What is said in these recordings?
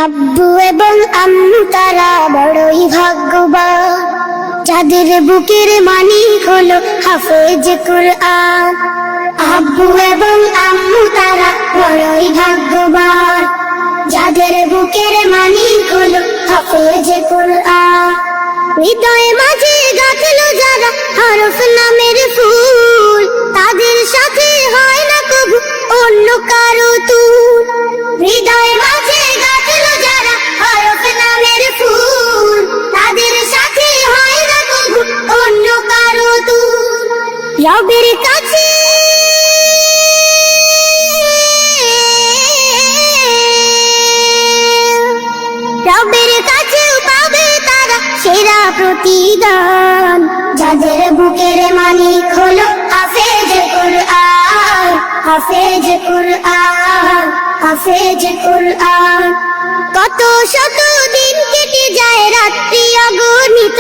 আব্বু এবং আম্মু তারা বড়ই ভাগ্যবান, যাদের বুকের মানিক হলো হাফেজ কুরআন। আব্বু এবং আম্মু তারা বড়ই ভাগ্যবান, যাদের বুকের মানিক হলো হাফেজ কুরআন। হৃদয় মাঝে গাঁথলো যারা হরফ নামের ফুল, তাদের সাথে হয় না কবু অন্য কারো তুল। হৃদয় মাঝে গাঁথলো যারা হরফ নামের ফুল, তাদের সাথে হয় না কবু অন্য কারো তুল। রবের কাছে পাবে তারা সেরা প্রতিদান, যাদের বুকের মানিক হলো হাফেজ কুরআন, হাফেজ কুরআন, হাফেজ কুরআন। কত শত দিন কেটে যায় রাত্রি অগণিত,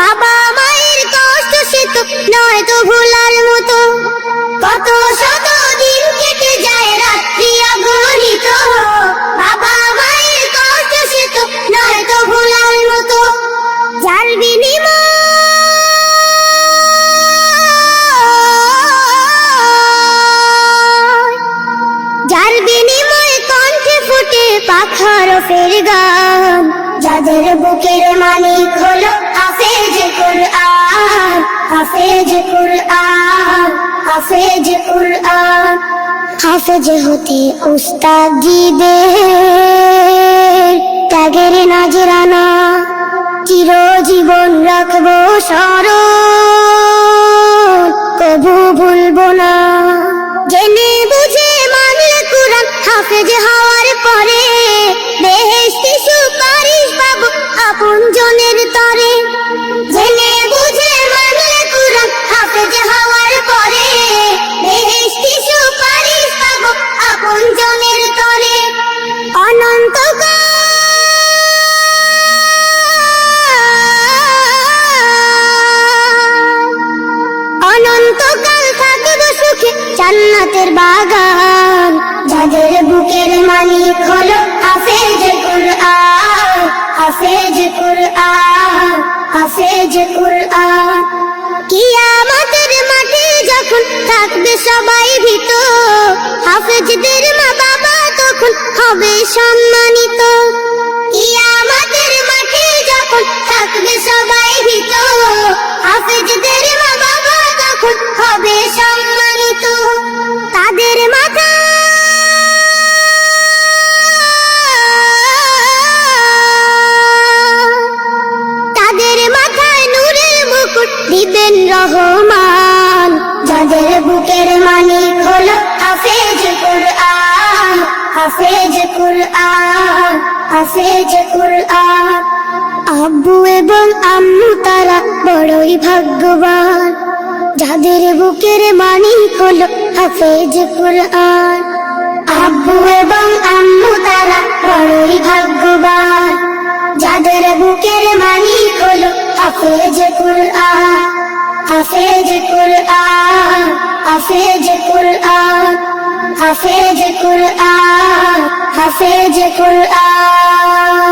বাবা মায়ের কষ্ট সে তো নয় তো ভোলার মতো। কত শত দিন কেটে যায় রাত্রি অগণিত, বাবা মায়ের কষ্ট সে তো নয় তো ভোলার মতো। যার বিনিময় কণ্ঠে ফুটে পাখার ফের গান, যাদের বুকের মানিক হলো হাফেজ কুরআন, হাফেজ কুরআন, হাফেজ কুরআন। হাফেজ হতে উস্তাদজিদের ত্যাগের নাজরানা চিরজীবন রাখবো স্মরণ, কবু ভুলবো না। জেনে বুঝে মানলে কুরআন হাফেজ হওয়ার পরে, বেহেশতি সুপারিশ পাবো আপন জনের তরে। জেনে বুঝে মানলে কুরআন হাফেজ হওয়ার পরে, বেহেশতি সুপারিশ পাবো আপন জনের তরে। অনন্তকাল থাকবো সুখে জান্নাতের বাগান, যাদের বুকের মানিক হলো হাফেজ কুরআন, হাফেজ কুরআন, হাফেজ কুরআন। কিয়ামতের মাঠে যখন থাকবে সবাই ভীত, হাফেজদের মা বাবা তখন হবে সম্মানিত। কিয়ামতের মাঠে যখন থাকবে সবাই ভীত, হাফেজদের মা বাবা তখন হবে সম্মানিত। তাদের মাথায় নূরের মুকুট দিবেন রহমান, যাদের বুকের মানিক হলো হাফেজ কুরআন, হাফেজ কুরআন, হাফেজ কুরআন। আব্বু এবং আম্মু তারা বড়ই ভাগ্যবান, যাদের বুকের মানিক হলো হাফেজ কুরআন। আব্বু এবং আম্মু তারা বড়ই ভাগ্যবান, যাদের বুকের মানিক হলো হাফেজ কুরআন, হাফেজ কুরআন, হাফেজ কুরআন, হাফেজ কুরআন, হাফেজ কুরআন।